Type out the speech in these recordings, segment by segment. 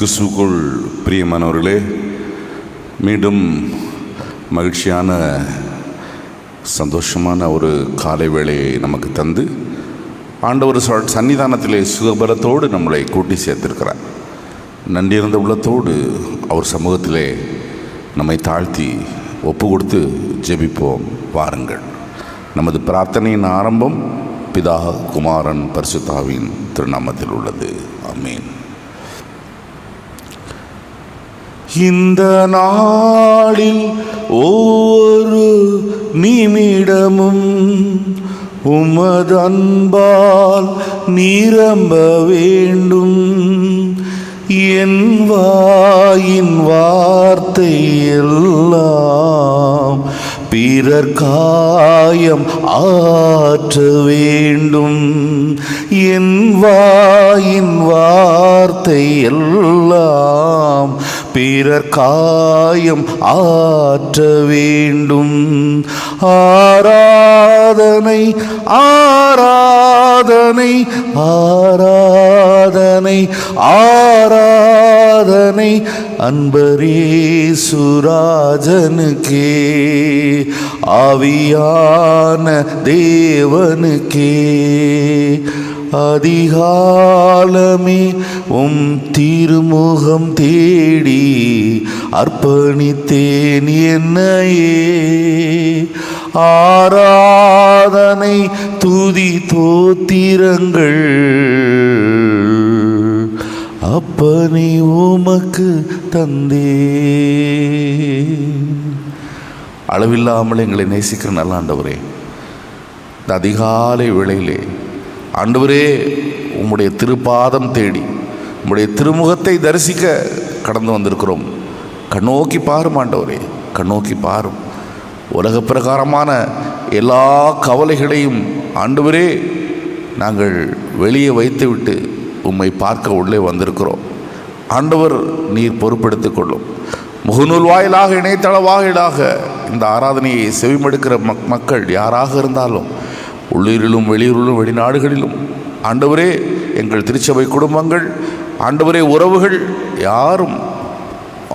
கிறிஸ்துவுக்குள் பிரியமானவர்களே, மீண்டும் மகிழ்ச்சியான சந்தோஷமான ஒரு காலை வேளையை நமக்கு தந்து ஆண்டவர் சன்னிதானத்திலே சுகபலத்தோடு நம்மளை கூட்டி சேர்த்திருக்கிறார். நன்றியிருந்த உள்ளத்தோடு அவர் சமூகத்திலே நம்மை தாழ்த்தி ஒப்பு கொடுத்து ஜெபிப்போம். வாருங்கள். நமது பிரார்த்தனையின் ஆரம்பம் பிதா, குமாரன், பரிசுத்தாவின் திருநாமத்தில் உள்ளது. ஆமென். இந்த நாளில் ஒவ்வொரு நிமிடமும் உமது அன்பால் நிரம்ப வேண்டும். என் வாயின் வார்த்தை எல்லாம் பிறர் காயம் ஆற்ற வேண்டும். என் வாயின் வார்த்தை எல்லாம் பிறர் காயம் ஆற்ற வேண்டும். ஆராதனை ஆராதனை ஆராதனை ஆராதனை அன்பரேசுராஜனுக்கே, ஆவியான தேவனுக்கே. அதிகாலமே உம் திருமுகம் தேடி அர்ப்பணித்தேன் என்னையே. ஆராதனை துதி தோத்திரங்கள் அப்பனே உமக்கு தந்தே. அளவில்லாமல் எங்களை நேசிக்கிற நல்ல ஆண்டவரே, இந்த அதிகாலை வேளையிலே ஆண்டவரே உம்முடைய திருப்பாதம் தேடி உம்முடைய திருமுகத்தை தரிசிக்க கடந்து வந்திருக்கிறோம். கண்ணோக்கி பாரும் ஆண்டவரே, கண்ணோக்கி பாரும். உலக பிரகாரமான எல்லா கவலைகளையும் ஆண்டவரே நாங்கள் வெளியே வைத்துவிட்டு உம்மை பார்க்க உள்ளே வந்திருக்கிறோம். ஆண்டவர் நீர் பொறுப்பெடுத்துக் கொள்ளும். முகநூல் வாயிலாக, இணையதள வாயிலாக இந்த ஆராதனையை செவிமடுக்கிற மக்கள் யாராக இருந்தாலும், உள்ளூரிலும் வெளியூரிலும் வெளிநாடுகளிலும் ஆண்டவரே எங்கள் திருச்சபை குடும்பங்கள், ஆண்டவரே உறவுகள் யாரும்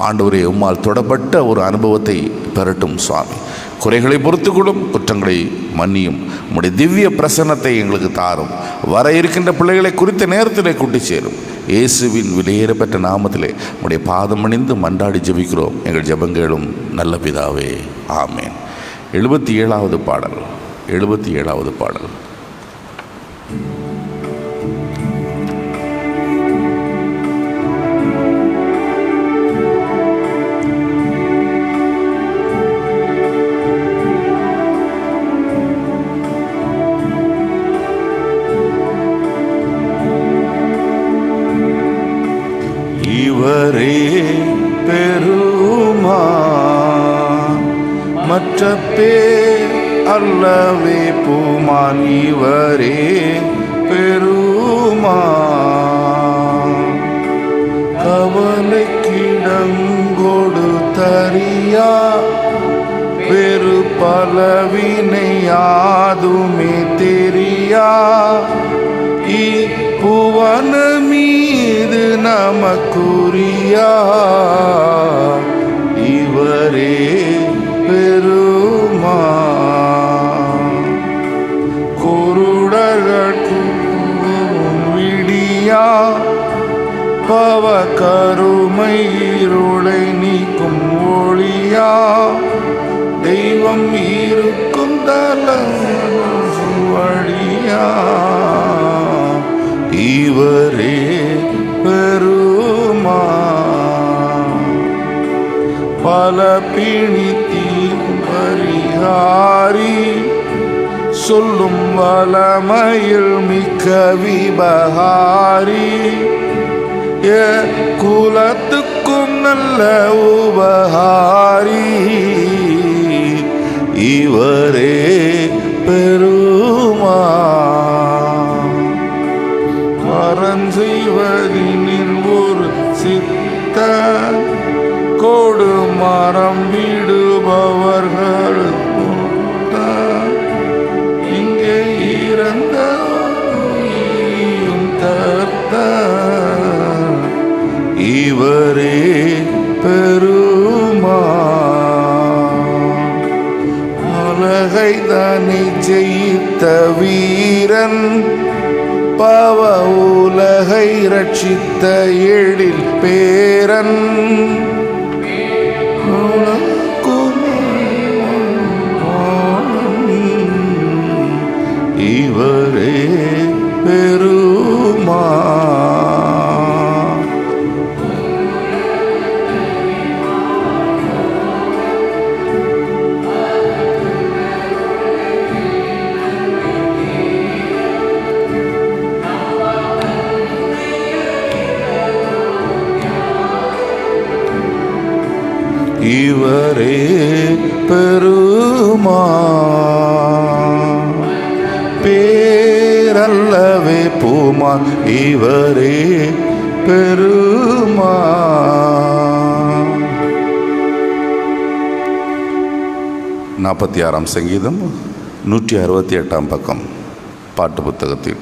ஆண்டவரே உம்மால் தொடப்பட்ட ஒரு அனுபவத்தை பெறட்டும். சுவாமி, குறைகளை பொறுத்து கொள்ளும், குற்றங்களை மன்னியும். உம்முடைய திவ்ய பிரசன்னத்தை எங்களுக்கு தாரும். வர இருக்கின்ற பிள்ளைகளை குறித்த நேரத்திலே கூட்டி சேரும். இயேசுவின் விலையேறப்பெற்ற நாமத்திலே உம்முடைய பாதம் அணிந்து மன்றாடி ஜெபிக்கிறோம் எங்கள் ஜெபங்களும் நல்ல பிதாவே. ஆமேன். 77வது பாடல். 77வது பாடல். இவரே பெருமா மற்ற பேர் அல்லவே பூமான். இவரே பெருமா கவலைக்கிடங்கொடு தரியா பெரு பலவினை யாதுமே தெரியா. புவன மீது நமக்குரியா. இவரே பெருமா குருடர்க்கும் விடியா. பவ கருமை இருளை நீக்கும் ஒளியா. தெய்வம் இருக்கும் தலம் வழியா. இவரே பெருமா பல பிணி தீர்க்கும் பரிகாரி. சொல்லும் வளமையில் மிக்க விபகாரி. குலத்துக்கும் நல்ல உபகாரி. இவரே பெருமா செய்வதினில் ஒரு சித்த கோடு மரம் விடுபவர்கள் இங்கே இறந்த தர்த்த. இவரே பெருமான். உலகை தனி ஜெயித்த வீரன், பவ உலகை ரட்சித்த எழில் பேரன், இவரே பெருமான். இவரே பெருமான். பேரல்லவே பூமான், இவரே பெருமான். 46ஆம் சங்கீதம் 168ஆம் பக்கம் பாட்டு புத்தகத்தில்.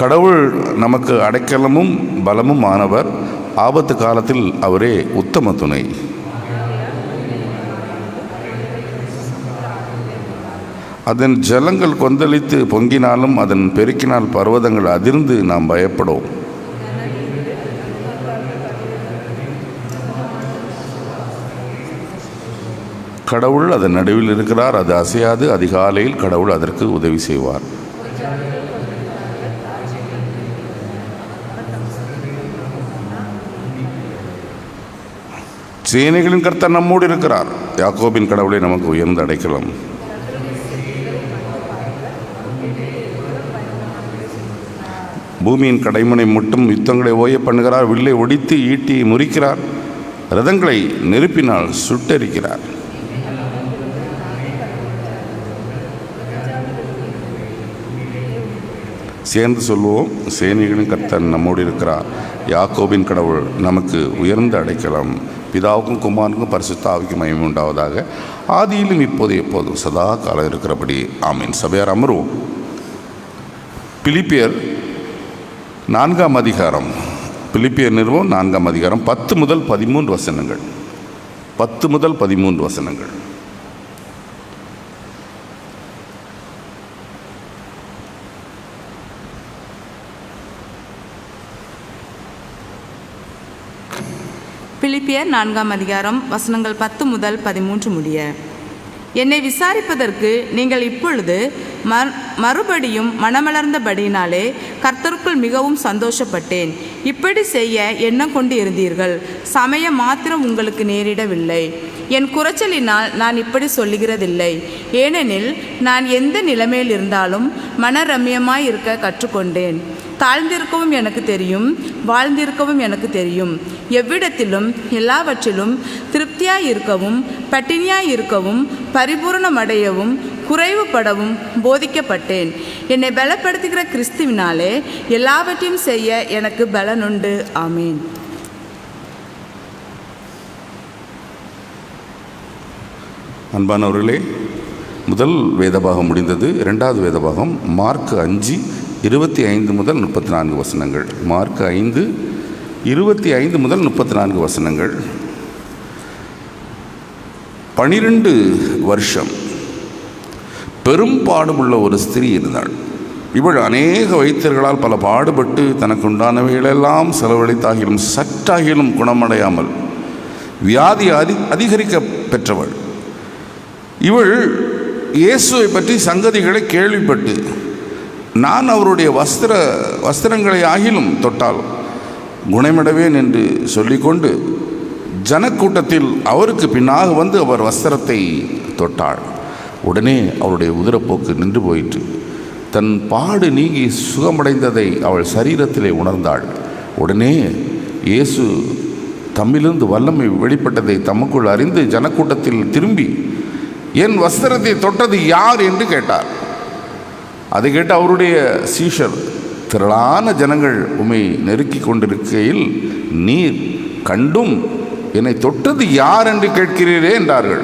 கடவுள் நமக்கு அடைக்கலமும் பலமும் ஆனவர், ஆபத்து காலத்தில் அவரே உத்தம துணை. அதன் ஜலங்கள் கொந்தளித்து பொங்கினாலும், அதன் பெருக்கினால் பர்வதங்கள் அதிர்ந்து நாம் பயப்படும். கடவுள் அதன் நடுவில் இருக்கிறார், அது அசையாது. அதிகாலையில் கடவுள் அதற்கு உதவி செய்வார். சேனைகளின் கர்த்தர் நம்மோடு இருக்கிறார். யாக்கோபின் கடவுளை நமக்கு உயர்ந்து அடைக்கலாம். பூமியின் கடைமுனை மட்டும் யுத்தங்களை ஓய பண்ணுகிறார். வில்லை ஒடித்து ஈட்டியை முறிக்கிறார். ரதங்களை நெருப்பினால் சுட்டரிக்கிறார். சேர்ந்து சொல்வோம், சேனைகளின் கர்த்தர் நம்மோடு இருக்கிறார். யாக்கோபின் கடவுள் நமக்கு உயர்ந்து அடைக்கலாம். பிதாவுக்கும் குமாரனுக்கும் பரிசுத்த ஆவிக்கும் மகிமை உண்டாவதாக, ஆதியிலும் இப்போது எப்போதும் சதா காலம் இருக்கிறபடி ஆமீன். சபையார் அமர்வோம். பிலிப்பியர் 4ஆம் அதிகாரம். பிலிப்பியர் நிறுவம் 4ஆம் அதிகாரம் 10 முதல் 13 வசனங்கள். 10 முதல் 13 வசனங்கள். பிலிப்பியர் 4ஆம் அதிகாரம் வசனங்கள் 10 முதல் 13 முடிய. என்னை விசாரிப்பதற்கு நீங்கள் இப்பொழுது மறுபடியும் மனமலர்ந்தபடியினாலே கர்த்தருக்குள் மிகவும் சந்தோஷப்பட்டேன். இப்படி செய்ய எண்ணம் கொண்டு இருந்தீர்கள், சமயம் மாத்திரம் உங்களுக்கு நேரிடவில்லை. என் குறைச்சலினால் நான் இப்படி சொல்லுகிறதில்லை. ஏனெனில் நான் எந்த நிலைமையில் இருந்தாலும் மனரம்யமாய் இருக்க கற்றுக்கொண்டேன். தாழ்ந்திருக்கவும் எனக்கு தெரியும், வாழ்ந்திருக்கவும் எனக்கு தெரியும். எவ்விடத்திலும் எல்லாவற்றிலும் திருப்தியாய் இருக்கவும், பட்டினியாய் இருக்கவும், பரிபூரணமடையவும், குறைவுபடவும் போதிக்கப்பட்டேன். என்னை பலப்படுத்துகிற கிறிஸ்துவினாலே எல்லாவற்றையும் செய்ய எனக்கு பலனுண்டு. ஆமீன். அன்பானவர்களே, முதல் வேதபாகம் முடிந்தது. இரண்டாவது வேதபாகம் மார்க் 5:25 முதல் 34 வசனங்கள். மார்க் 5:25 முதல் 34 வசனங்கள். 12 வருஷம் பெரும் பாடுமுள்ள ஒரு ஸ்திரீ இருந்தாள். இவள் அநேக வைத்தியர்களால் பல பாடுபட்டு தனக்கு உண்டானவைகளெல்லாம் செலவழித்தாகிலும் சற்றாகிலும் குணமடையாமல் வியாதி அதிகரிக்க பெற்றவள். இவள் இயேசுவை பற்றி சங்கதிகளை கேள்விப்பட்டு, நான் அவருடைய வஸ்திரங்களை ஆகிலும் தொட்டால் குணமடைவேன் என்று சொல்லிக்கொண்டு ஜனக்கூட்டத்தில் அவருக்கு பின்னாக வந்து அவர் வஸ்திரத்தை தொட்டாள். உடனே அவருடைய உதிரப்போக்கு நின்று போயிற்று. தன் பாடு நீங்கி சுகமடைந்ததை அவள் சரீரத்திலே உணர்ந்தாள். உடனே இயேசு தம்மிலிருந்து வல்லமை வெளிப்பட்டதை தமக்குள் அறிந்து ஜனக்கூட்டத்தில் திரும்பி, என் வஸ்திரத்தை தொட்டது யார் என்று கேட்டார். அதை கேட்டு அவருடைய சீஷர், திரளான ஜனங்கள் உம்மை நெருக்கி கொண்டிருக்கையில் நீர் கண்டும் என்னை தொட்டது யார் என்று கேட்கிறீரே என்றார்கள்.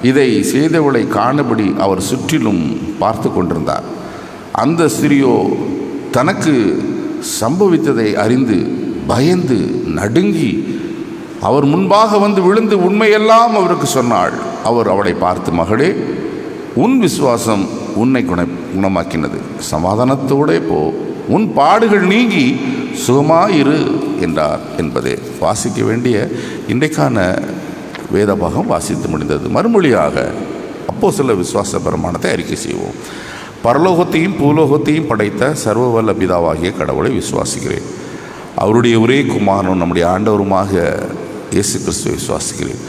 இதை செய்தவளை காணபடி அவர் சுற்றிலும் பார்த்து கொண்டிருந்தார். அந்த ஸ்திரியோ தனக்கு சம்பவித்ததை அறிந்து பயந்து நடுங்கி அவர் முன்பாக வந்து விழுந்து உண்மையெல்லாம் அவருக்கு சொன்னாள். அவர் அவளை பார்த்து, மகளே, உன் விசுவாசம் உன்னை குணமாக்கினது, சமாதானத்தோடே போ, உன் பாடுகள் நீங்கி சுகமாயிரு என்றார் என்பதே வாசிக்க வேண்டிய இன்றைக்கான வேத பாகம் வாசித்து முடிந்தது. மறுமொழியாக அப்போஸ்தலர் விசுவாச பிரமாணத்தை அறிக்கை செய்வோம். பரலோகத்தையும் பூலோகத்தையும் படைத்த சர்வவல்ல பிதாவாகிய கடவுளை விசுவாசிக்கிறேன். அவருடைய ஒரே குமாரனும் நம்முடைய ஆண்டவருமாக இயேசு கிறிஸ்துவை விசுவாசிக்கிறேன்.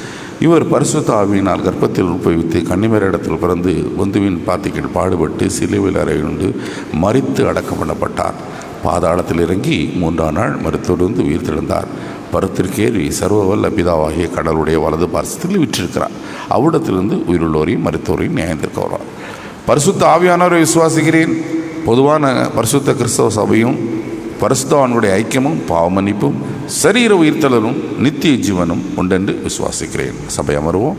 இவர் பரிசுத்த ஆவியினால் கர்ப்பத்தில் உட்பவித்து கன்னிமரிடத்தில் பிறந்து பொந்துவின் பாத்திகள் பாடுபட்டு சிலுவையில் அறையுண்டு மரித்து அடக்கம் பண்ணப்பட்டார். பாதாளத்தில் இறங்கி 3ஆம் நாள் மரித்தொழுந்து உயிர் தெழுந்தார். பருத்திற்கேறி சர்வவல்ல பிதாவாகிய கடவுளுடைய வலது பார்சத்தில் விற்றிருக்கிறார். அவ்விடத்திலிருந்து உயிருள்ளோரையும் மரித்தோரையும் நியாயத்திற்கு வருவார். பரிசுத்த ஆவியானவரை விசுவாசிக்கிறேன். பொதுவான பரிசுத்த கிறிஸ்தவ சபையும் பரிசுத்தவான்களுடைய ஐக்கியமும் பாவமன்னிப்பும் சரீர உயிர்த்தலும் நித்திய ஜீவனும் உண்டென்று விசுவாசிக்கிறேன். சபை அமர்வோம்.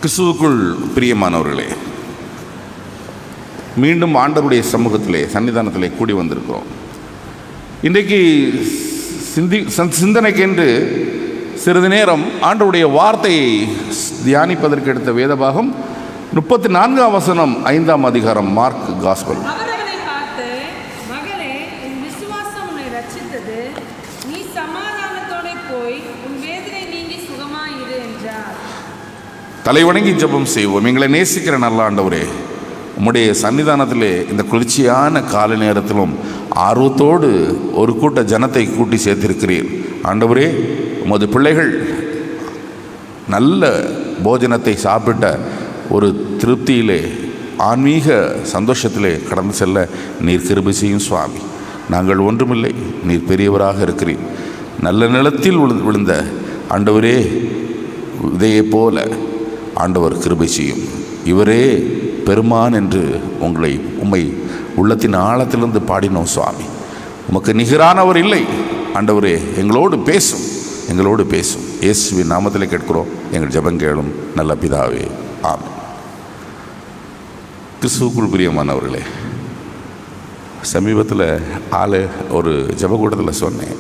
கிறிஸ்துவுக்குள் பிரியமானவர்களே, மீண்டும் ஆண்டவருடைய சமூகத்திலே சன்னிதானத்திலே கூடி வந்திருக்கிறோம். இன்றைக்கு சிந்தனைக்கென்று சிறிது நேரம் ஆண்டவருடைய வார்த்தையை தியானிப்பதற்கு எடுத்த வேதபாகம் 34ஆம் வசனம் 5ஆம் அதிகாரம் மார்க் காஸ்பல். அவர்களை பார்த்து, மகளே, உன் விசுவாசம் உன்னை ரட்சித்தது, நீ சமாதானத்தோட போய் உன் வேதனை நீங்கி சுகமாயிரு என்றார். தலைவணங்கி ஜெபம் செய்வோம். எங்களை நேசிக்கிற நல்ல ஆண்டவரே, உம்முடைய சன்னிதானத்திலே இந்த குளிர்ச்சியான காலை நேரத்திலும் ஆர்வத்தோடு ஒரு கூட்ட ஜனத்தை கூட்டி சேர்த்திருக்கிறீர். ஆண்டவரே, உமது பிள்ளைகள் நல்ல போஜனத்தை சாப்பிட்ட ஒரு திருப்தியிலே ஆன்மீக சந்தோஷத்திலே கடந்து செல்ல நீர் கிருபை செய்யும் சுவாமி. நாங்கள் ஒன்றுமில்லை, நீர் பெரியவராக இருக்கிறீர். நல்ல நிலத்தில் விழுந்த ஆண்டவரே, விதையைப் போல ஆண்டவர் கிருபை செய்யும். இவரே பெருமான் என்று உம்மை உள்ளத்தின் ஆழத்திலிருந்து பாடினோம் சுவாமி. உமக்கு நிகரானவர் இல்லை. ஆண்டவரே, எங்களோடு பேசும், எங்களோடு பேசும். இயேசுவின் நாமத்திலே கேட்கிறோம் எங்கள் ஜெபம் கேளும் நல்ல பிதாவே, ஆமென். கிறிஸ்துவுக்குள் பிரியமானவர்களே, சமீபத்தில் ஒரு ஜெபக்கூட்டத்தில் சொன்னேன்.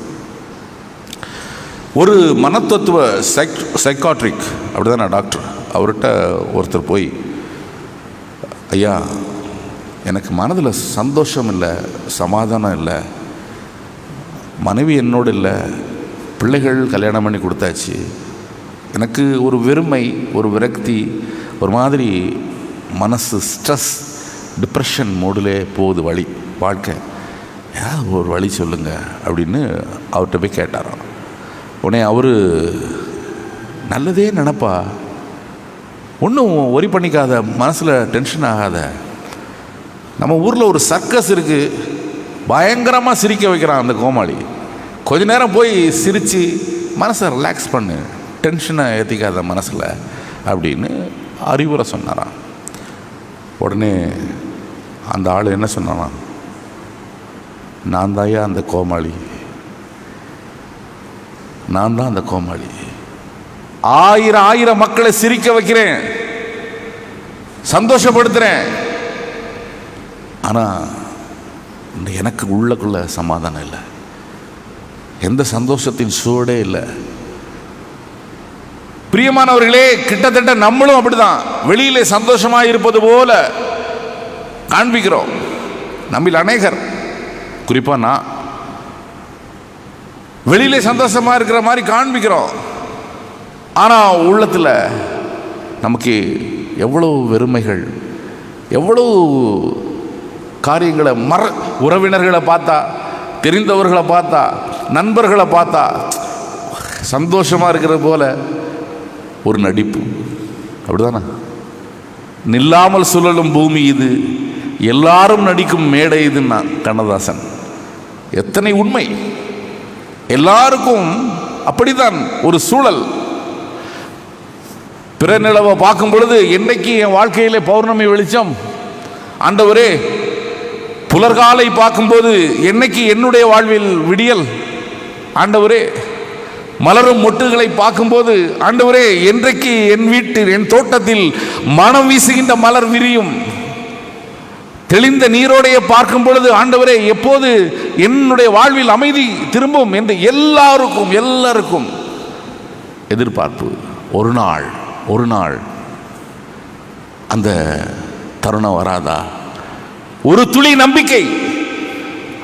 ஒரு மனத்தத்துவ சைக்காட்ரிக், அப்படிதானே டாக்டர், அவர்கிட்ட ஒருத்தர் போய், ஐயா, எனக்கு மனதில் சந்தோஷம் இல்லை, சமாதானம் இல்லை, மனைவி என்னோடு இல்லை, பிள்ளைகள் கல்யாணம் பண்ணி கொடுத்தாச்சு, எனக்கு ஒரு வெறுமை, ஒரு விரக்தி, ஒரு மாதிரி மனசு ஸ்ட்ரெஸ், டிப்ரெஷன் மோடிலே போகுது வாழ்க்கை, ஏதாவது ஒரு வழி சொல்லுங்கள் அப்படின்னு அவர்கிட்ட போய் கேட்டாராம். உடனே அவர், நல்லதே நினப்பா, ஒன்றும் ஒரி பண்ணிக்காத, மனசில் டென்ஷன் ஆகாத, நம்ம ஊரில் ஒரு சர்க்கஸ் இருக்குது, பயங்கரமாக சிரிக்க வைக்கிறான் அந்த கோமாளி, கொஞ்ச நேரம் போய் சிரித்து மனசை ரிலாக்ஸ் பண்ணு, டென்ஷனை ஏற்றிக்காத மனசில் அப்படின்னு அறிவுரை சொன்னாராம். உடனே அந்த ஆள் என்ன சொன்னானா, நான் தாயா அந்த கோமாளி, நான் தான் அந்த கோமாளி, ஆயிரம் மக்களை சிரிக்க வைக்கிறேன், சந்தோஷப்படுத்துகிறேன், ஆனால் எனக்கு உள்ளக்குள்ள சமாதானம் இல்லை, எந்த சந்தோஷத்தின் சூழலே இல்லை. பிரியமானவர்களே, கிட்டத்தட்ட நம்மளும் அப்படிதான் வெளியிலே சந்தோஷமாக இருப்பது போல காண்பிக்கிறோம். நம்மில் அநேகர், குறிப்பாக நான், வெளியிலே சந்தோஷமாக இருக்கிற மாதிரி காண்பிக்கிறோம். ஆனால் உள்ளத்தில் நமக்கு எவ்வளவு வெறுமைகள், எவ்வளவு காரியங்களை உறவினர்களை பார்த்தா, தெரிந்தவர்களை பார்த்தா, நண்பர்களை பார்த்தா சந்தோஷமாக இருக்கிறது போல ஒரு நடிப்பு, அப்படிதானே? நில்லாமல் சுழலும் பூமி இது, எல்லாரும் நடிக்கும் மேடை இதுன்னா கண்ணதாசன். எத்தனை உண்மை! எல்லாருக்கும் அப்படித்தான் ஒரு சூழல். பிற நிலவை பார்க்கும் பொழுது, என்னைக்கு என் வாழ்க்கையிலே பௌர்ணமி வெளிச்சம் ஆண்டவரே, புலர்காலை பார்க்கும்போது என்னைக்கு என்னுடைய வாழ்வில் விடியல் ஆண்டவரே, மலரும் மொட்டுகளை பார்க்கும்போது ஆண்டவரே, என்றைக்கு என் வீட்டில், என் தோட்டத்தில் மனம் வீசுகின்ற மலர் விரியும், தெளிந்த நீரோடைய பார்க்கும் பொழுது ஆண்டவரே எப்போது என்னுடைய வாழ்வில் அமைதி திரும்பும் என்று எல்லாருக்கும் எதிர்பார்ப்பு. ஒரு நாள் அந்த தருணம் வராதா? ஒரு துளி நம்பிக்கை,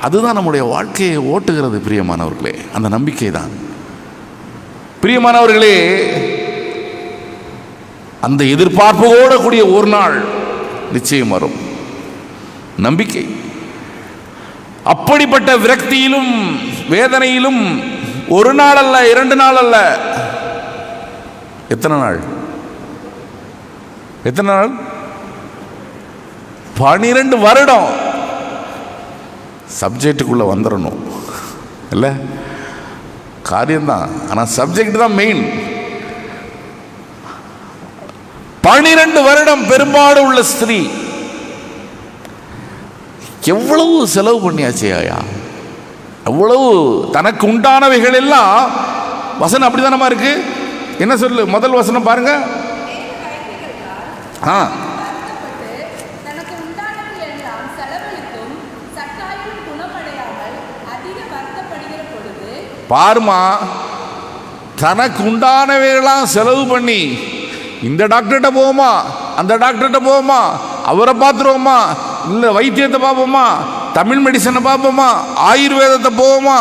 அதுதான் நம்முடைய வாழ்க்கையை ஓட்டுகிறது பிரியமானவர்களே. அந்த நம்பிக்கை தான் பிரியமானவர்களே. அந்த எதிர்பார்ப்போடு கூடிய ஒரு நாள் நிச்சயம் வரும். நம்பிக்கை. அப்படிப்பட்ட விரக்தியிலும் வேதனையிலும் ஒரு நாள் அல்ல, 2 நாள் அல்ல, எத்தனை நாள்? 12 வருடம். சப்ஜெக்டுக்குள்ள வந்துடணும் இல்ல? காரியம்தான், ஆனால் சப்ஜெக்ட் தான் மெயின். 12 வருடம் பெரும்பாடு உள்ள ஸ்திரீ எவ்வளவு செலவு பண்ணியாச்சு ஐயா, எவ்வளவு தனக்கு உண்டானவைகள் எல்லாம். வசனம் அப்படிதானமா இருக்கு. என்ன சொல்லு? முதல் வசனம் பாருங்க. பாருமா, தனக்கு உண்டானவைகளாம் செலவு பண்ணி இந்த டாக்டர்கிட்ட போவோமா, அந்த டாக்டர்கிட்ட போவோமா, அவரை பார்த்துருவோமா, இல்லை வைத்தியத்தை பார்ப்போமா, தமிழ் மெடிசனை பார்ப்போமா, ஆயுர்வேதத்தை போவோமா,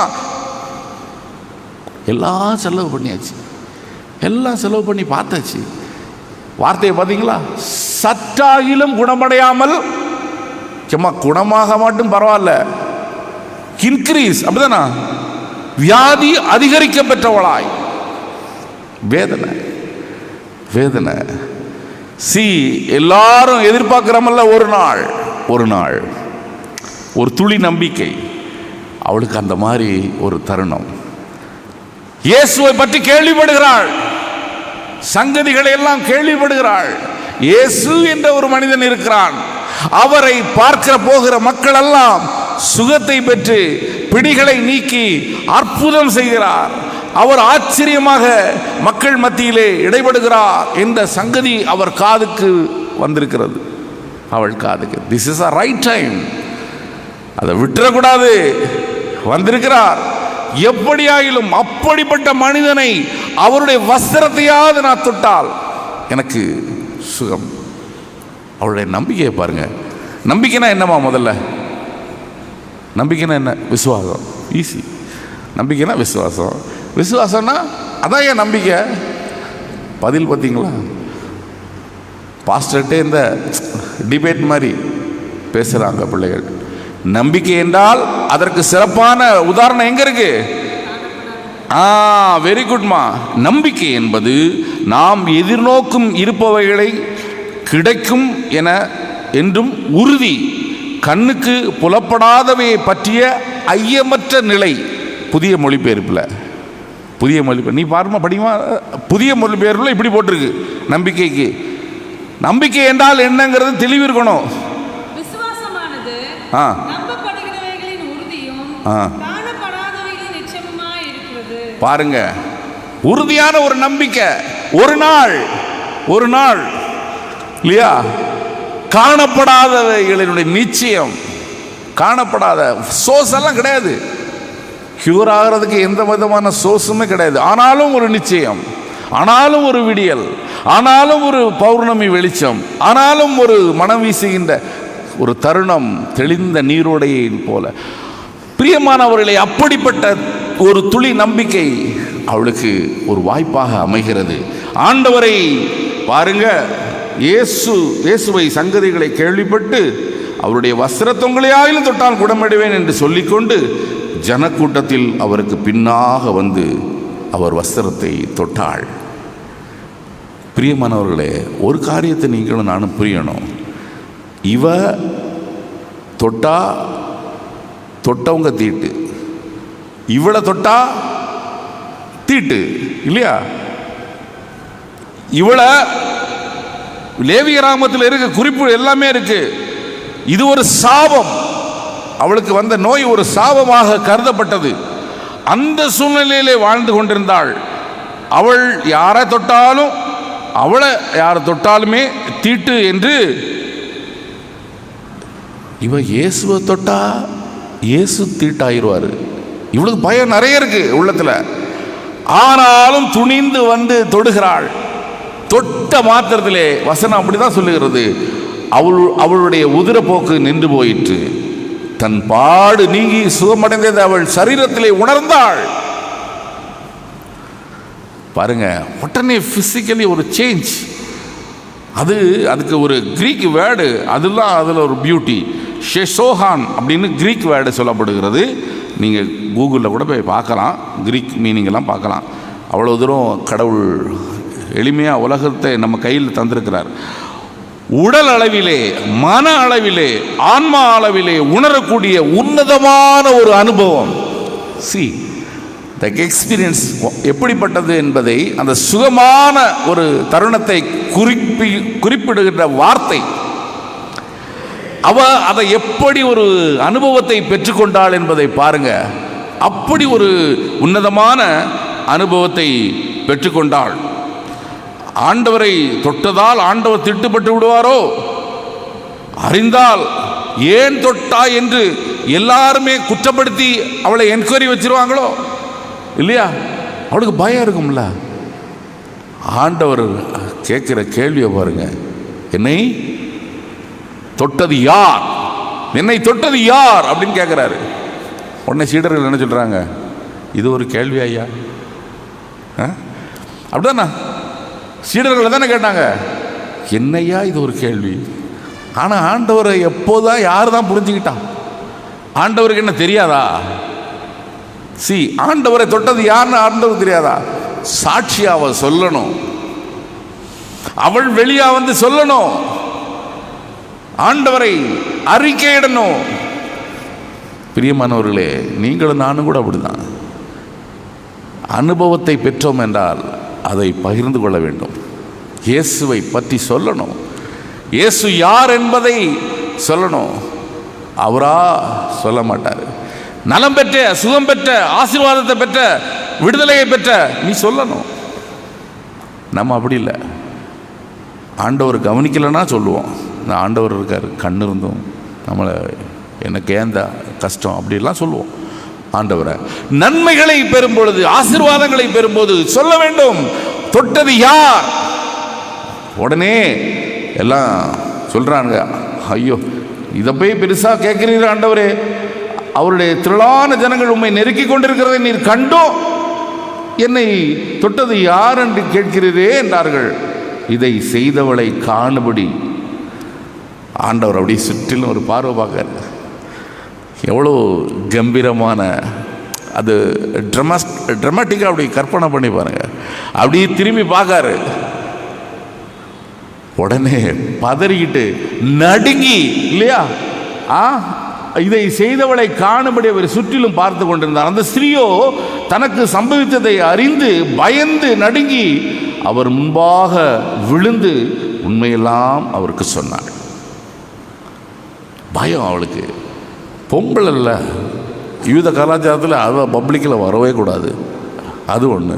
எல்லாம் செலவு பண்ணியாச்சு. எல்லாம் செலவு பண்ணி பார்த்தாச்சு. வார்த்தையை பார்த்தீங்களா? சற்றாகிலும் குணமடையாமல், சும்மா குணமாக மட்டும் பரவாயில்ல, இன்க்ரீஸ், அப்படிதானா? வியாதி அதிகரிக்க பெற்றவளாய். வேதனை. எல்லாரும் எதிர்பார்க்கிறமல்ல, ஒரு நாள் ஒரு துளி நம்பிக்கை. அவளுக்கு அந்த மாதிரி ஒரு தருணம். இயேசுவை பற்றி கேள்விப்படுகிறாள், சங்கதிகளை எல்லாம் கேள்விப்படுகிறாள். இயேசு என்ற ஒரு மனிதன் இருக்கிறான், அவரை பார்க்கிற போகிற மக்கள் எல்லாம் சுகத்தை பெற்று பிடிகளை நீக்கி அற்புதம் செய்கிறார். அவர் ஆச்சரியமாக மக்கள் மத்தியிலே இடைபடுகிறார் என்ற சங்கதி அவர் காதுக்கு வந்திருக்கிறது, அவள் காதுக்கு. This is a right time, அதை விட்டுறக்கூடாது. வந்திருக்கிறார். எப்படியாயிலும் அப்படிப்பட்ட மனிதனை, அவருடைய வஸ்திரத்தையாவது நான் தொட்டால் எனக்கு சுகம். அவருடைய நம்பிக்கையை பாருங்க. நம்பிக்கைனா என்னமா? முதல்ல நம்பிக்கைனா என்ன? விசுவாசம். ஈஸி. நம்பிக்கைனா விசுவாசம். விசுவாசம்னா அதான் என் நம்பிக்கை. பதில் பார்த்தீங்களா? பாஸ்டர்கிட்ட இந்த டிபேட் மாதிரி பேசுகிறாங்க பிள்ளைகள். நம்பிக்கை என்றால் அதற்கு சிறப்பான உதாரணம் எங்க இருக்கு? வெரி குட்மா. நம்பிக்கை என்பது நாம் எதிர்நோக்கும் இருப்பவைகளை கிடைக்கும் என்றும் உறுதி, கண்ணுக்கு புலப்படாதவையை பற்றிய ஐயமற்ற நிலை. புதிய மொழிபெயர்ப்பில் நீ பாருமா, படிமா, புதிய மொழிபெயர்ப்பில் இப்படி போட்டிருக்கு நம்பிக்கைக்கு. நம்பிக்கை என்றால் என்னங்கிறது தெளிவு இருக்கணும். விசுவாசமானது நம்பப்படுகிறவைகளின் உறுதியும் காணப்படாதவைகளின் நிச்சயமுமாய் இருக்கிறது. பாருங்க, உறுதியான ஒரு நம்பிக்கை. ஒரு நாள் இல்லையா? காணப்படாதவைகளினுடைய நிச்சயம். காணப்படாத சோர்ஸ் எல்லாம் கிடையாது. கியூர் ஆகிறதுக்கு எந்த விதமான சோர்ஸுமே கிடையாது. ஆனாலும் ஒரு நிச்சயம், ஆனாலும் ஒரு விடியல், ஆனாலும் ஒரு பௌர்ணமி வெளிச்சம், ஆனாலும் ஒரு மனம் வீசுகின்ற ஒரு தருணம், தெளிந்த நீரோடையின் போல. பிரியமானவர்களை, அப்படிப்பட்ட ஒரு துளி நம்பிக்கை அவளுக்கு ஒரு வாய்ப்பாக அமைகிறது. ஆண்டவரை பாருங்க, இயேசுவை சங்கதிகளை கேள்விப்பட்டு அவருடைய வஸ்திரத்தொங்களையாயிலும் தொட்டால் குணமடைவேன் என்று சொல்லிக்கொண்டு ஜனக்கூட்டத்தில் அவருக்கு பின்னாக வந்து அவர் வஸ்திரத்தை தொட்டாள். பிரியமானவர்களே, ஒரு காரியத்தை நீங்களும் நானும் புரியணும். இவ தொட்டவங்க தீட்டு, இவளை தொட்டா தீட்டு இல்லையா? இவளை லேவிய கிராமத்தில் இருக்க குறிப்பு எல்லாமே இருக்கு. இது ஒரு சாபம். அவளுக்கு வந்த நோய் ஒரு சாபமாக கருதப்பட்டது. அந்த சூழ்நிலையிலே வாழ்ந்து கொண்டிருந்தாள். அவள் யாரை தொட்டாலுமே தீட்டு என்று இவன் இயேசுவை தொட்டா இயேசு தீட்டாயிருவார். இவளுக்கு பயம் நிறைய இருக்கு உள்ளத்தில். ஆனாலும் துணிந்து வந்து தொடுகிறாள். தொட்ட மாத்திரத்திலே வசனம் அப்படிதான் சொல்லுகிறது, அவளுடைய உதிரப்போக்கு நின்று போயிற்று, தன் பாடு நீங்கி சுகமடைந்ததை அவள் சரீரத்திலே உணர்ந்தாள். பாருங்க, உடனே பிசிக்கலி ஒரு சேஞ்ச். அதுக்கு ஒரு கிரீக் வேர்டு, அதுதான் அதில் ஒரு பியூட்டி. ஷெசோஹான் அப்படின்னு கிரீக் வேர்டு சொல்லப்படுகிறது. நீங்கள் கூகுளில் கூட போய் பார்க்கலாம், கிரீக் மீனிங்கெல்லாம் பார்க்கலாம். அவ்வளோ தூரம் கடவுள் எளிமையாக உலகத்தை நம்ம கையில் தந்திருக்கிறார். உடல் அளவிலே, மன அளவிலே, ஆன்மா அளவிலே உணரக்கூடிய உன்னதமான ஒரு அனுபவம். த எக்ஸ்பீரியன்ஸ் எப்படிப்பட்டது என்பதை, அந்த சுகமான ஒரு தருணத்தை குறிப்பிடுகின்ற வார்த்தை, அவ அதை எப்படி ஒரு அனுபவத்தை பெற்றுக்கொண்டாள் என்பதை பாருங்க. அப்படி ஒரு உன்னதமான அனுபவத்தை பெற்றுக்கொண்டாள். ஆண்டவரை தொட்டதால் ஆண்டவர் திட்டுப்பட்டு விடுவாரோ, அறிந்தால் ஏன் தொட்டா என்று எல்லாருமே குற்றப்படுத்தி அவளை என்கொயரி வச்சிருவாங்களோ இல்லையா? அவளுக்கு பயம் இருக்கும்ல. ஆண்டவர் கேட்கிற கேள்வியை பாருங்க, என்னை தொட்டது யார், என்னை தொட்டது யார் அப்படின்னு கேட்கிறாரு. உடனே சீடர்கள் என்ன சொல்றாங்க, இது ஒரு கேள்வி ஐயா, அப்படிதானா? சீடர்கள் தானே கேட்டாங்க, என்னையா இது ஒரு கேள்வி. ஆனால் ஆண்டவரை எப்போதான் யார் தான் புரிஞ்சுக்கிட்டான்? ஆண்டவருக்கு என்ன தெரியாதா? ஆண்டவரை தொட்டது யாருன்னு ஆண்டவருக்கு தெரியாதா? சாட்சியா அவ சொல்லணும், அவள் வெளியா வந்து சொல்லணும், ஆண்டவரை அறிக்கையிடணும். பிரியமானவர்களே, நீங்களும் நானும் கூட அப்படிதான். அனுபவத்தை பெற்றோம் என்றால் அதை பகிர்ந்து கொள்ள வேண்டும். இயேசுவை பற்றி சொல்லணும், இயேசு யார் என்பதை சொல்லணும். அவரா சொல்ல மாட்டார். நலம் பெற்ற, சுகம் பெற்ற, ஆசீர்வாதத்தை பெற்ற, விடுதலையை பெற்ற நீ சொல்லணும். நம்ம அப்படி இல்லை. ஆண்டவர் கவனிக்கலைன்னா சொல்லுவோம், இந்த ஆண்டவர் இருக்கார், கண்ணு இருந்தும் நம்மளை எனக்கு ஏந்த கஷ்டம் அப்படிலாம் சொல்லுவோம். ஆண்டவரை நன்மைகளை பெறும் பொழுது, ஆசீர்வாதங்களை பெறும்போது சொல்ல வேண்டும், தொட்டது யார். உடனே எல்லாம் சொல்றாங்க, ஐயோ இதை போய் பெருசா கேட்கிறீர்கள் ஆண்டவரே, அவருடைய திரளான ஜனங்கள் உண்மை நெருக்கி கொண்டிருக்கிறதை நீர் கண்டோ என்னை தொட்டது யார் என்று கேட்கிறீரே என்றார்கள். இதை செய்தவளை காணும்படி ஆண்டவர் அப்படி சுற்றிலும் ஒரு பார்வை பார்க்க, எவ்வளோ கம்பீரமான, அது ட்ரமாட்டிக்காக அப்படி கற்பனை பண்ணி பாருங்க. அப்படியே திரும்பி பார்க்காரு. உடனே பதறிக்கிட்டு நடுங்கி இல்லையா, இதை செய்தவளை காணும்படி அவர் சுற்றிலும் பார்த்து கொண்டிருந்தார். அந்த ஸ்திரீயோ தனக்கு சம்பவித்ததை அறிந்து பயந்து நடுங்கி அவர் முன்பாக விழுந்து உண்மையெல்லாம் அவருக்கு சொன்னார். பயம் அவளுக்கு. பொம்பளை இல்லை, யூத கலாச்சாரத்தில் அதை பப்ளிக்கில் வரவே கூடாது, அது ஒன்று.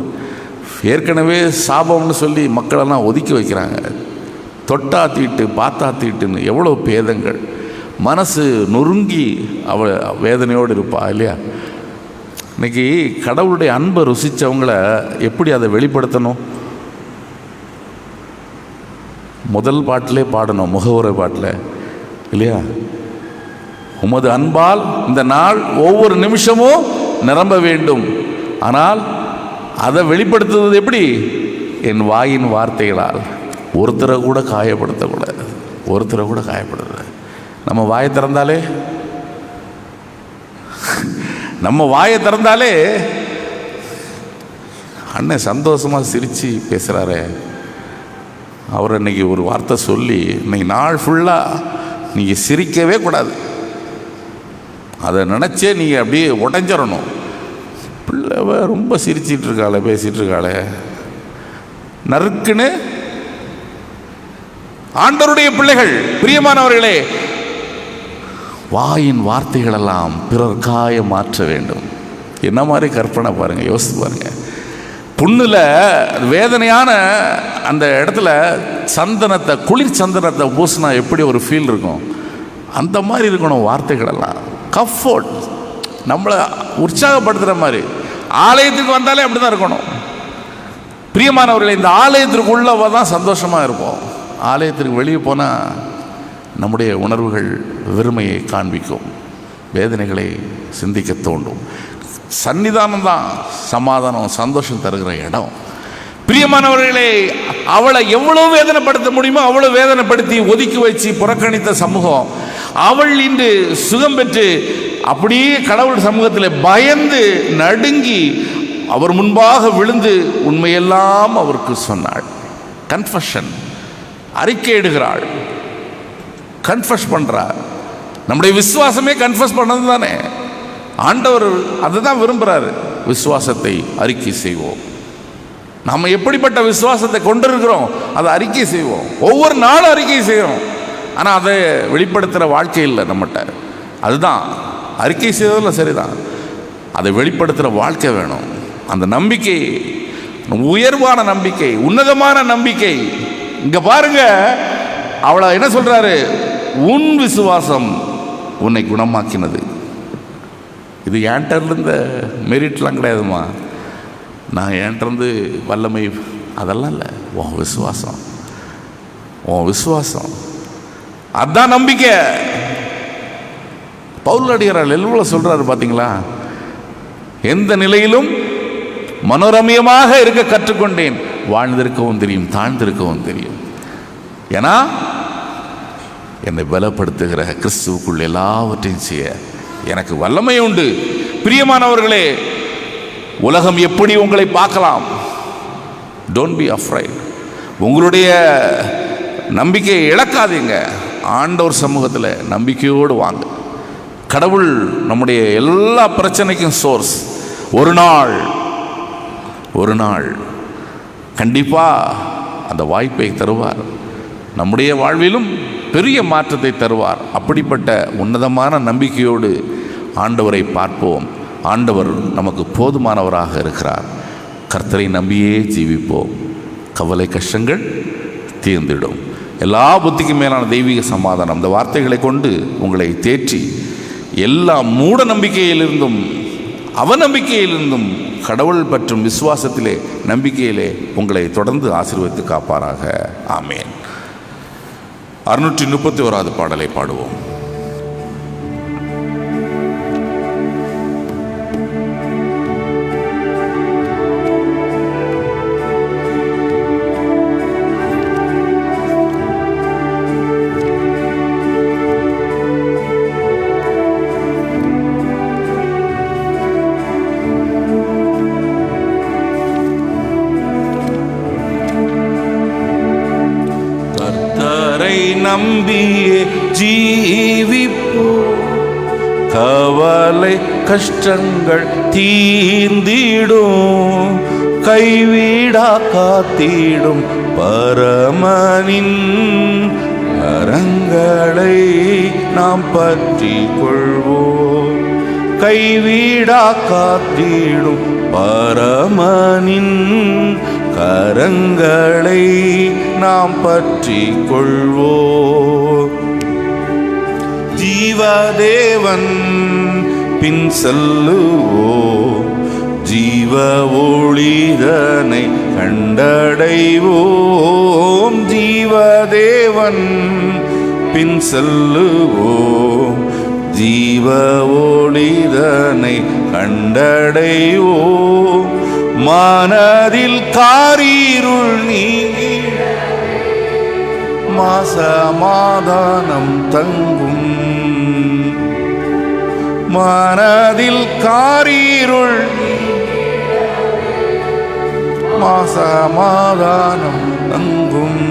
ஏற்கனவே சாபம்னு சொல்லி மக்களெல்லாம் ஒதுக்கி வைக்கிறாங்க. தொட்டா தீட்டு, பார்த்தா தீட்டுன்னு எவ்வளோ பேதங்கள். மனசு நொறுங்கி அவள் வேதனையோடு இருப்பா இல்லையா? இன்னைக்கு கடவுளுடைய அன்பை ருசித்தவங்கள எப்படி அதை வெளிப்படுத்தணும்? முதல் பாட்டிலே பாடணும், முகவுரை பாட்டில் இல்லையா? உமது அன்பால் இந்த நாள் ஒவ்வொரு நிமிஷமும் நிரம்ப வேண்டும். ஆனால் அதை வெளிப்படுத்துவது எப்படி? என் வாயின் வார்த்தைகளால். ஒருத்தரை கூட காயப்படுத்தக்கூடாது, ஒருத்தரை கூட காயப்படுறது. நம்ம வாயை திறந்தாலே, நம்ம வாயை திறந்தாலே அண்ணன் சந்தோஷமாக சிரித்து பேசுகிறாரே, அவர் இன்னைக்கு ஒரு வார்த்தை சொல்லி இன்னைக்கு நாள் ஃபுல்லாக நீங்கள் சிரிக்கவே கூடாது. அதை நினச்சே நீங்கள் அப்படியே உடஞ்சிடணும். பிள்ளை ரொம்ப சிரிச்சிட்டு இருக்காளே, பேசிகிட்டு இருக்காளே, நறுக்குன்னு. ஆண்டவருடைய பிள்ளைகள், பிரியமானவர்களே, வாயின் வார்த்தைகளெல்லாம் பிறர் காய மாற்ற வேண்டும். என்ன மாதிரி கற்பனை பாருங்கள், யோசித்து பாருங்கள். புண்ணில் வேதனையான அந்த இடத்துல சந்தனத்தை, குளிர் சந்தனத்தை பூசினா எப்படி ஒரு ஃபீல் இருக்கும்? அந்த மாதிரி இருக்கணும் வார்த்தைகளெல்லாம். கம்ஃபர்ட், நம்மளை உற்சாகப்படுத்துகிற மாதிரி. ஆலயத்துக்கு வந்தாலே அப்படி தான் இருக்கணும். பிரியமானவர்களே, இந்த ஆலயத்திற்குள்ளவ தான் சந்தோஷமாக இருப்போம். ஆலயத்திற்கு வெளியே போனால் நம்முடைய உணர்வுகள் வெறுமையை காண்பிக்கும், வேதனைகளை சிந்திக்க தோண்டும். சன்னிதானம் தான் சமாதானம், சந்தோஷம் தருகிற இடம். பிரியமானவர்களே, அவளை எவ்வளோ வேதனைப்படுத்த முடியுமோ அவ்வளோ வேதனைப்படுத்தி ஒதுக்கி வச்சு புறக்கணித்த சமூகம், அவள் இன்று சுகம் பெற்று அப்படியே கடவுள் சமூகத்தில் பயந்து நடுங்கி அவர் முன்பாக விழுந்து உண்மையெல்லாம் அவருக்கு சொன்னாள். கன்ஃபஷன், அறிக்கையிடுகிறாள், கன்ஃபஸ் பண்ணுறார். நம்முடைய விசுவாசமே கன்ஃபஸ் பண்ணது தானே. ஆண்டவர் அதை தான் விரும்புகிறாரு. விசுவாசத்தை அறிக்கை செய்வோம். நம்ம எப்படிப்பட்ட விசுவாசத்தை கொண்டிருக்கிறோம் அதை அறிக்கை செய்வோம். ஒவ்வொரு நாளும் அறிக்கை செய்கிறோம். ஆனால் அதை வெளிப்படுத்துகிற வாழ்க்கை இல்லை நம்மகிட்ட. அதுதான் அறிக்கை செய்வதில் சரிதான், அதை வெளிப்படுத்துகிற வாழ்க்கை வேணும். அந்த நம்பிக்கை, உயர்வான நம்பிக்கை, உன்னதமான நம்பிக்கை. இங்கே பாருங்க, அவளை என்ன சொல்றாரு? உன் விசுவாசம் உன்னை குணமாக்கினது. இது என்கிட்ட இருந்த மெரிட்லாம் கிடையாதுமா, நான் என்கிட்ட வல்லமை அதெல்லாம் இல்லை. உன் விசுவாசம், உன் விசுவாசம் அதான் நம்பிக்கை. பவுலடியார் எவ்வளோ சொல்றாரு பார்த்தீங்களா? எந்த நிலையிலும் மனோரமியமாக இருக்க கற்றுக்கொண்டேன், வாழ்ந்திருக்கவும் தெரியும், தாழ்ந்திருக்கவும் தெரியும். ஏன்னா என்னை பலப்படுத்துகிற கிறிஸ்துவுக்குள் எல்லாவற்றையும் செய்ய எனக்கு வல்லமை உண்டு. பிரியமானவர்களே, உலகம் எப்படி உங்களை பார்க்கலாம், டோன்ட் பி அஃப்ரைட். உங்களுடைய நம்பிக்கையை இழக்காதீங்க. ஆண்டவர் சமூகத்தில் நம்பிக்கையோடு வாங்க. கடவுள் நம்முடைய எல்லா பிரச்சனைக்கும் சோர்ஸ். ஒரு நாள் கண்டிப்பாக அந்த வாய்ப்பை தருவார். நம்முடைய வாழ்விலும் பெரிய மாற்றத்தை தருவார். அப்படிப்பட்ட உன்னதமான நம்பிக்கையோடு ஆண்டவரை பார்ப்போம். ஆண்டவர் நமக்கு போதுமானவராக இருக்கிறார். கர்த்தரை நம்பியே ஜீவிப்போம். கவலை கஷ்டங்கள் தீர்ந்திடும். எல்லா புத்திக்கு மேலான தெய்வீக சமாதானம் இந்த வார்த்தைகளை கொண்டு உங்களை தேற்றி எல்லா மூட நம்பிக்கையிலிருந்தும் அவநம்பிக்கையிலிருந்தும் கடவுள் பற்றும் விசுவாசத்திலே நம்பிக்கையிலே உங்களை தொடர்ந்து ஆசீர்வதித்து காப்பாராக. ஆமேன். 631வது பாடலை பாடுவோம். நம்பியே ஜீவிப்போம். கவலை கஷ்டங்கள் தீர்ந்திடும். கைவிடா காத்திடும் பரமனின் கரங்களை நாம் பற்றி கொள்வோம். கைவிடா காத்திடும் பரமனின் கரங்களை நாம் பற்றி கொள்வோம். ஜீவதேவன் பின் செல்லுவோம். ஜீவ ஒளிதனை கண்டடைவோம். ஜீவதேவன் பின் செல்லுவோம். ஜீவ ஒளிதனை கண்டடைவோம். மனதில் காரிருள் நீங்கி சமாதானம் தங்கும். மனதில் காரிருள் சமாதானம் தங்கும்.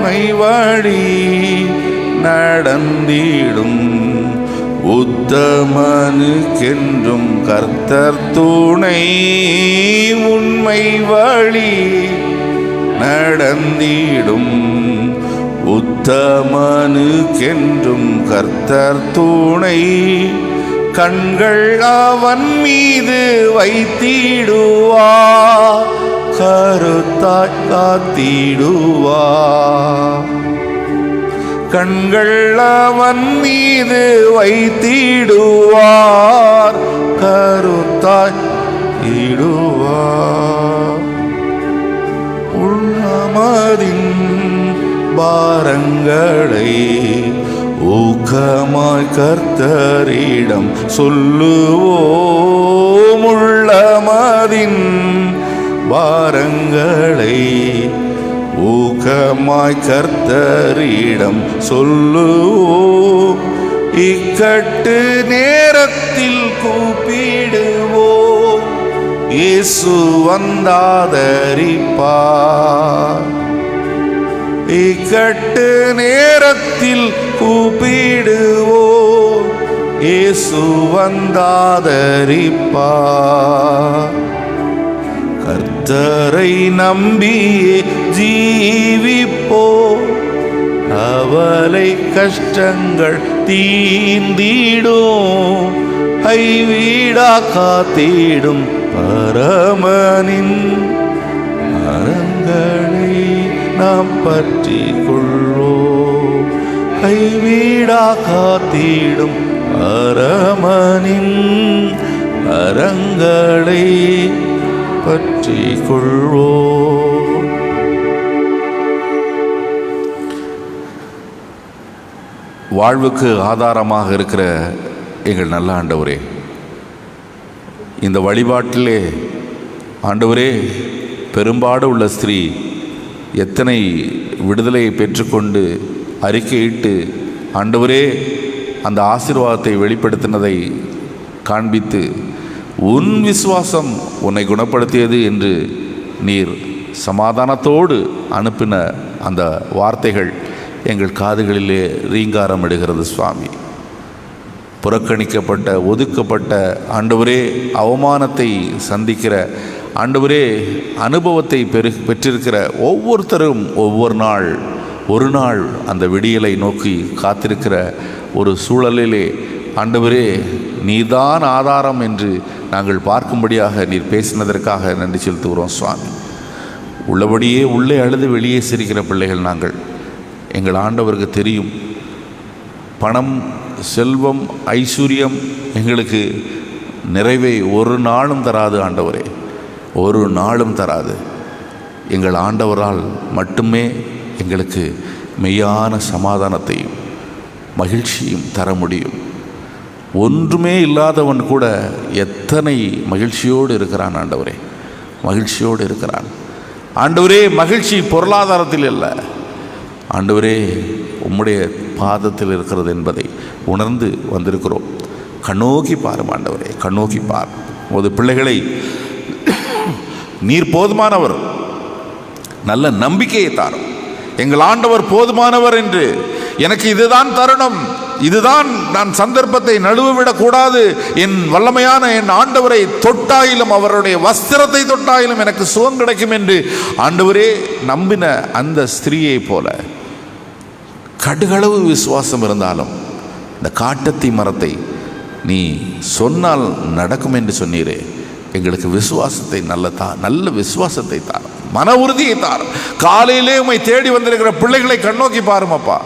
மைவழி நடந்திடும் உத்தமனுக்கென்றும் கர்த்தர் துணை. உண்மை வழி நடந்திடும் உத்தமனுக்கென்றும் கர்த்தர் துணை. கண்கள் அவன் மீது வைத்திடுவார், கருத்தாய் காத்திடுவார். கண்கள் அவன் மீது வைத்திடுவார், கருத்தாய் இடுவார். உள்ளமதின் பாரங்களை ஊக்கமாய் கர்த்தரிடம் சொல்லுவோம். உள்ளமதின் பாரங்களை ஊக்கமாய் கர்த்தரிடம் சொல்லுவோம். இக்கட்டு நேரத்தில் கூப்பிடுவோம், இயேசு வந்தாதரிப்பார். இக்கட்டு நேரத்தில் கூப்பிடுவோம், இயேசு வந்தாதரிப்பார். கர்த்தரை நம்பியே ஜீவிப்போம், அவலை கஷ்டங்கள் தீர்ந்திடும். கைவிடா காத்திடும் பரமனின் மரங்களை நாம் பற்றி கொள்வோம். கைவிடா காத்திடும் பரமனின் மரங்களை பற்றி கொள்வோம். வாழ்வுக்கு ஆதாரமாக இருக்கிற எங்கள் நல்ல ஆண்டவரே, இந்த வழிபாட்டிலே ஆண்டவரே பெரும்பாடு உள்ள ஸ்திரீ எத்தனை விடுதலையை பெற்றுக்கொண்டு அறிக்கையிட்டு ஆண்டவரே அந்த ஆசீர்வாதத்தை வெளிப்படுத்தினதை காண்பித்து உன் விசுவாசம் உன்னை குணப்படுத்தியது என்று நீர் சமாதானத்தோடு அனுப்பின அந்த வார்த்தைகள் எங்கள் காதுகளிலே ரீங்காரம் இடுகிறது சுவாமி. புறக்கணிக்கப்பட்ட ஒதுக்கப்பட்ட ஆண்டவரே அவமானத்தை சந்திக்கிற ஆண்டவரே அனுபவத்தை பெற்றிருக்கிற ஒவ்வொருத்தரும் ஒரு நாள் அந்த விடியலை நோக்கி காத்திருக்கிற ஒரு சூழலிலே ஆண்டவரே நீதான் ஆதாரம் என்று நாங்கள் பார்க்கும்படியாக நீர் பேசினதற்காக நன்றி செலுத்துகிறோம் சுவாமி. உள்ளபடியே உள்ளே அழுது வெளியே சிரிக்கிற பிள்ளைகள் நாங்கள். எங்கள் ஆண்டவருக்கு தெரியும், பணம் செல்வம் ஐஸ்வர்யம் எங்களுக்கு நிறைவை ஒரு நாளும் தராது ஆண்டவரே, ஒரு நாளும் தராது. எங்கள் ஆண்டவரால் மட்டுமே எங்களுக்கு மெய்யான சமாதானத்தையும் மகிழ்ச்சியும் தர முடியும். ஒன்றுமே இல்லாதவன் கூட எத்தனை மகிழ்ச்சியோடு இருக்கிறான் ஆண்டவரே, மகிழ்ச்சியோடு இருக்கிறான் ஆண்டவரே. மகிழ்ச்சி பொருளாதாரத்தில் இல்லை ஆண்டவரே, உம்முடைய பாதத்தில் இருக்கிறது என்பதை உணர்ந்து வந்திருக்கிறோம். கண்ணோக்கி பாரும் ஆண்டவரே, கண்ணோக்கி பார். உமது பிள்ளைகளை நீர் போதுமானவர், நல்ல நம்பிக்கையை தாரும். எங்கள் ஆண்டவர் போதுமானவர் என்று எனக்கு இதுதான் தருணம், இதுதான் நான் சந்தர்ப்பத்தை நழுவவிடக்கூடாது, என் வல்லமையான என் ஆண்டவரை தொட்டாயிலும் அவருடைய வஸ்திரத்தை தொட்டாயிலும் எனக்கு சுகம் கிடைக்கும் என்று ஆண்டவரே நம்பின அந்த ஸ்திரீயை போல கடுகளவு விசுவாசம் இருந்தாலும் இந்த காட்டத்தி மரத்தை நீ சொன்னால் நடக்கும் என்று சொன்னீரே, எங்களுக்கு விசுவாசத்தை நல்ல விசுவாசத்தை தார், மன உறுதியை தார். காலையிலே உம்மை தேடி வந்திருக்கிற பிள்ளைகளை கண்ணோக்கி பாருமப்பா.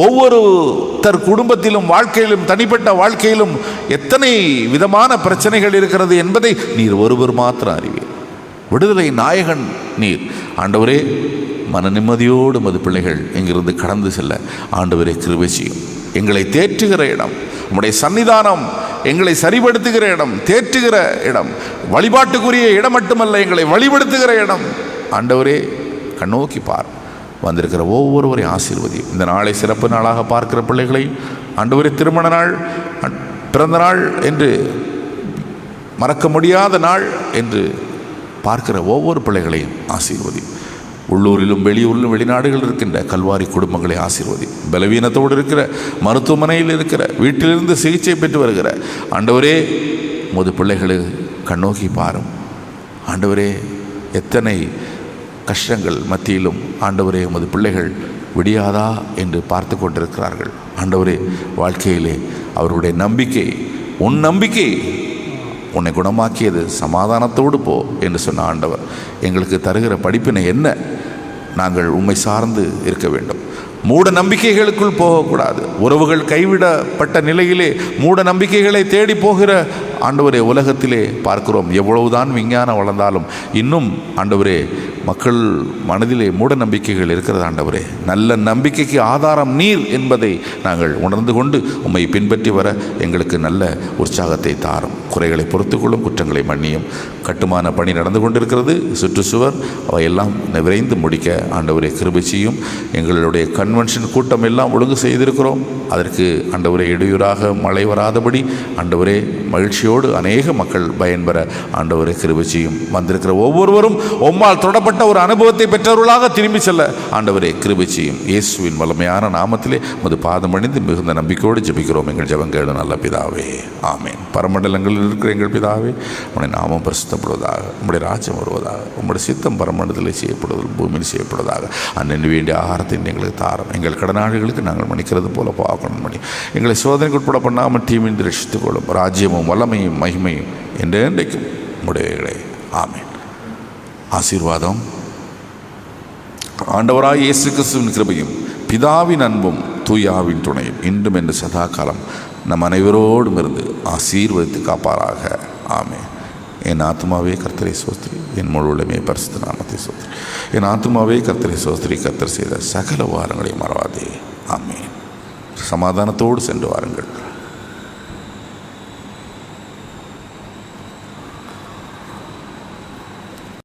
ஒவ்வொருத்தர் குடும்பத்திலும் வாழ்க்கையிலும் தனிப்பட்ட வாழ்க்கையிலும் எத்தனை விதமான பிரச்சனைகள் இருக்கிறது என்பதை நீர் ஒருவர் மாத்திரம் அறிவீர். விடுதலை நாயகன் நீர் ஆண்டவரே. மன நிம்மதியோடு மது பிள்ளைகள் இங்கிருந்து கடந்து செல்ல ஆண்டவரே கிருபை செய்யும். எங்களை தேற்றுகிற இடம் உம்முடைய சன்னிதானம், எங்களை சரிபடுத்துகிற இடம், தேற்றுகிற இடம், வழிபாட்டுக்குரிய இடம் மட்டுமல்ல, எங்களை வழிபடுத்துகிற இடம். ஆண்டவரே கண்ணோக்கி பார். வந்திருக்கிற ஒவ்வொருவரையும் ஆசீர்வதியும். இந்த நாளை சிறப்பு நாளாக பார்க்கிற பிள்ளைகளை ஆண்டவரே, திருமண நாள், பிறந்த நாள் என்று மறக்க முடியாத நாள் என்று பார்க்கிற ஒவ்வொரு பிள்ளைகளையும் ஆசீர்வதியும். உள்ளூரிலும் வெளியூரிலும் வெளிநாடுகள் இருக்கின்ற கல்வாரி குடும்பங்களை ஆசீர்வதி. பலவீனத்தோடு இருக்கிற, மருத்துவமனையில் இருக்கிற, வீட்டிலிருந்து சிகிச்சை பெற்று வருகிற ஆண்டவரே உமது பிள்ளைகளை கண்ணோக்கி பாரும் ஆண்டவரே. எத்தனை கஷ்டங்கள் மத்தியிலும் ஆண்டவரே உமது பிள்ளைகள் விடியாதா என்று பார்த்து கொண்டிருக்கிறார்கள் ஆண்டவரே. வாழ்க்கையிலே அவருடைய நம்பிக்கை, உன் நம்பிக்கை உன்னை குணமாக்கியது, சமாதானத்தோடு போ என்று சொன்ன ஆண்டவர் எங்களுக்கு தருகிற படிப்பினை என்ன? நாங்கள் உம்மை சார்ந்து இருக்க வேண்டும். மூட நம்பிக்கைகளுக்குள் போகக்கூடாது. உறவுகள் கைவிடப்பட்ட நிலையிலே மூட நம்பிக்கைகளை தேடி போகிற ஆண்டவரே உலகத்திலே பார்க்கிறோம். எவ்வளவுதான் விஞ்ஞானம் வளர்ந்தாலும் இன்னும் ஆண்டவரே மக்கள் மனதிலே மூட நம்பிக்கைகள் இருக்கிறது. ஆண்டவரே, நல்ல நம்பிக்கைக்கு ஆதாரம் நீர் என்பதை நாங்கள் உணர்ந்து கொண்டு உம்மை பின்பற்றி வர எங்களுக்கு நல்ல உற்சாகத்தை தாரும். குறைகளை பொறுத்துக்கொள்ளும், குற்றங்களை மன்னியும். கட்டுமான பணி நடந்து கொண்டிருக்கிறது. சுற்றுச்சுவர் அவையெல்லாம் விரைந்து முடிக்க ஆண்டவரே கிருபை செய்யும். எங்களுடைய கன்வென்ஷன் கூட்டம் எல்லாம் ஒழுங்கு செய்திருக்கிறோம். அதற்கு ஆண்டவரே இடையூறாக மழை வராதபடி ஆண்டவரே மகிழ்ச்சியோடு அநேக மக்கள் பயன்பெற ஆண்டவரே கிருபை செய்யும். வந்திருக்கிற ஒவ்வொருவரும் உம்மால் தொடப்பட்ட ஒரு அனுபவத்தை பெற்றவர்களாக திரும்பி செல்ல ஆண்டவரே கிருபை செய்யும். இயேசுவின் வல்லமையான நாமத்திலே உமது பாதம் அணிந்து மிகுந்த நம்பிக்கையோடு ஜெபிக்கிறோம் எங்கள் ஜெபங்கள் நல்ல பிதாவே, ஆமேன். பரமண்டலங்களில் இருக்கிற எங்கள் பிதாவே, உம்முடைய நாமம் பரிசுத்தப்படுவதாக, உம்முடைய ராஜ்யம் வருவதாக, உம்முடைய சித்தம் பரமண்டலத்தில் செய்யப்படுவதில் பூமியில் செய்யப்படுவதாக. அன்னின் வேண்டிய ஆகாரத்தை எங்களுக்கு தாரும். எங்கள் கடனாளிகளுக்கு நாங்கள் மன்னிக்கிறது போல பாவம் பண்ணி எங்களை சோதனைக்கு உட்பட பண்ணாமல் தீமின்றி ரட்சித்துக் கொள்ளும். ராஜ்யமும் வல்லமையும் மகிமையும் என்றைக்கும் உடையவர்களே, ஆமேன். ஆசீர்வாதம். ஆண்டவராய் இயேசு கிறிஸ்துவின் கிருபையும் பிதாவின் அன்பும் தூயாவின் துணையும் இன்றும் என்று சதா காலம் நம் அனைவரோடும் இருந்து ஆசீர்வதித்து காப்பாராக, ஆமேன். என் ஆத்மாவே கர்த்தரை சோஸ்திரி, என் முழு உள்ளமே பரிசுத்த நாமத்தை சோஸ்திரி. என் ஆத்மாவே கர்த்தரை சோஸ்திரி, கர்த்தர் செய்த சகல வாரங்களை மறவாதே, ஆமேன். சமாதானத்தோடு சென்று வாருங்கள்.